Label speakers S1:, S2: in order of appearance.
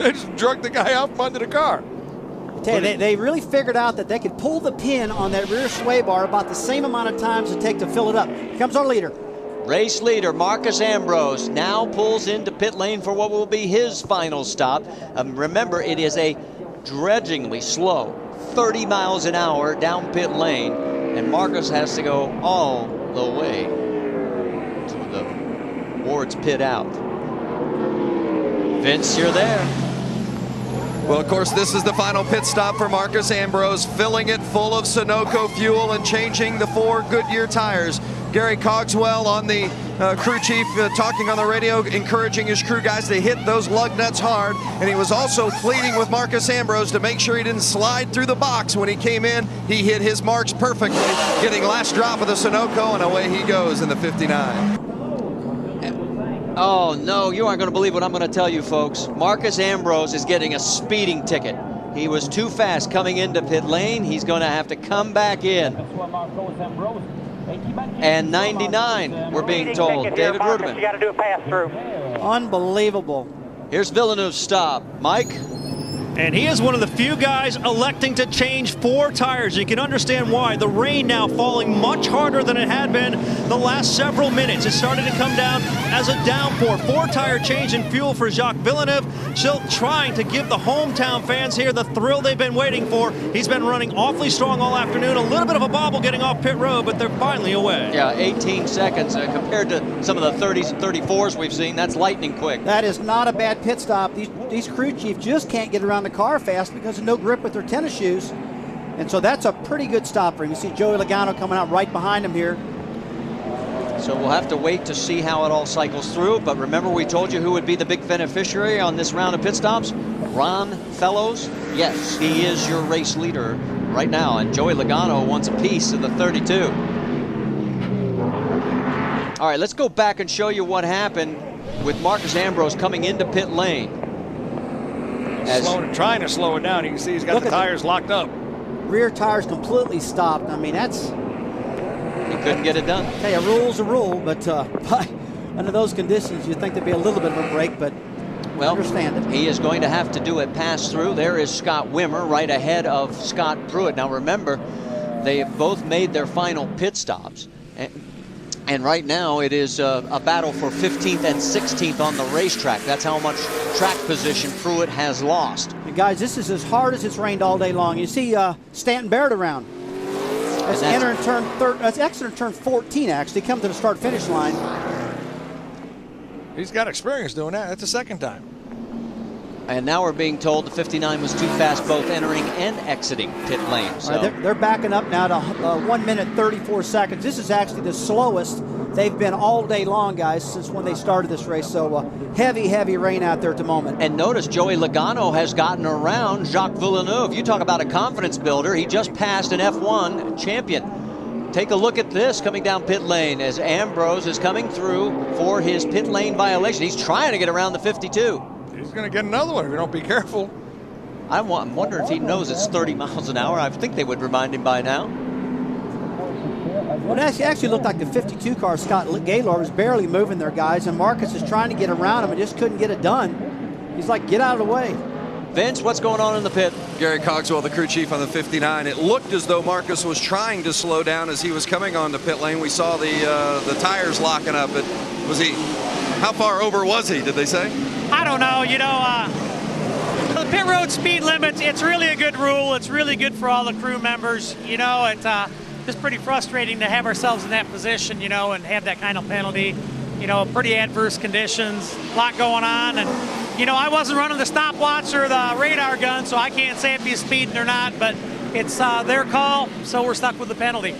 S1: They just drug the guy out from under the car.
S2: They really figured out that they could pull the pin on that rear sway bar about the same amount of times it takes to fill it up. Here comes our leader.
S3: Race leader Marcus Ambrose now pulls into pit lane for what will be his final stop. Remember, it is a dredgingly slow 30 miles an hour down pit lane, and Marcus has to go all the way to the Ward's pit out. Vince, you're there.
S1: Well, of course, this is the final pit stop for Marcus Ambrose, filling it full of Sunoco fuel and changing the 4 Goodyear tires. Gary Cogswell on the crew chief talking on the radio, encouraging his crew guys to hit those lug nuts hard. And he was also pleading with Marcus Ambrose to make sure he didn't slide through the box when he came in. He hit his marks perfectly, getting last drop of the Sunoco, and away he goes in the 59.
S3: Oh, no, you aren't going to believe what I'm going to tell you, folks. Marcus Ambrose is getting a speeding ticket. He was too fast coming into pit lane. He's going to have to come back in. And 99, we're being told. David Ruderman.
S4: You got to do a pass through.
S2: Unbelievable.
S3: Here's Villeneuve's stop. Mike?
S5: And he is one of the few guys electing to change 4 tires. You can understand why. The rain now falling much harder than it had been the last several minutes. It started to come down as a downpour. 4-tire change in fuel for Jacques Villeneuve. Still trying to give the hometown fans here the thrill they've been waiting for. He's been running awfully strong all afternoon. A little bit of a bobble getting off pit road, but they're finally away.
S3: Yeah, 18 seconds compared to some of the 30s and 34s we've seen. That's lightning quick.
S2: That is not a bad pit stop. These crew chiefs just can't get around the car fast because of no grip with their tennis shoes. And so that's a pretty good stop for him. You see Joey Logano coming out right behind him here.
S3: So we'll have to wait to see how it all cycles through. But remember, we told you who would be the big beneficiary on this round of pit stops? Ron Fellows. Yes, he is your race leader right now. And Joey Logano wants a piece of the 32. All right, let's go back and show you what happened with Marcus Ambrose coming into pit lane.
S1: Trying to slow it down. You can see he's got the tires locked up.
S2: Rear tires completely stopped. I mean, that's...
S3: He couldn't get it done.
S2: Hey, a rule's a rule, but under those conditions, you'd think there'd be a little bit of a break, but
S3: well,
S2: understand it.
S3: He is going to have to do a pass-through. There is Scott Wimmer right ahead of Scott Pruitt. Now, remember, they have both made their final pit stops. And right now it is a battle for 15th and 16th on the racetrack. That's how much track position Pruitt has lost.
S2: And guys, this is as hard as it's rained all day long. You see Stanton Barrett around. That's entering turn 14, actually. Come to the start-finish line.
S1: He's got experience doing that. That's the second time.
S3: And now we're being told the 59 was too fast both entering and exiting pit lane. So.
S2: Right, they're backing up now to 1 minute 34 seconds. This is actually the slowest they've been all day long, guys, since when they started this race. So heavy, heavy rain out there at the moment.
S3: And notice Joey Logano has gotten around Jacques Villeneuve. You talk about a confidence builder. He just passed an F1 champion. Take a look at this coming down pit lane as Ambrose is coming through for his pit lane violation. He's trying to get around the 52.
S1: He's going to get another one if you don't be careful.
S3: I'm wondering if he knows it's 30 miles an hour. I think they would remind him by now.
S2: Well, it actually looked like the 52 car, Scott Gaylord, was barely moving there, guys, and Marcus is trying to get around him and just couldn't get it done. He's like, get out of the way.
S3: Vince, what's going on in the pit?
S1: Gary Cogswell, the crew chief on the 59. It looked as though Marcus was trying to slow down as he was coming on the pit lane. We saw the tires locking up. But was he? How far over was he? Did they say?
S4: I don't know. You know, the pit road speed limits. It's really a good rule. It's really good for all the crew members. You know, it's just pretty frustrating to have ourselves in that position. You know, and have that kind of penalty. You know, pretty adverse conditions, a lot going on, and you know, I wasn't running the stopwatch or the radar gun, so I can't say if he's speeding or not, but it's their call, so we're stuck with the penalty.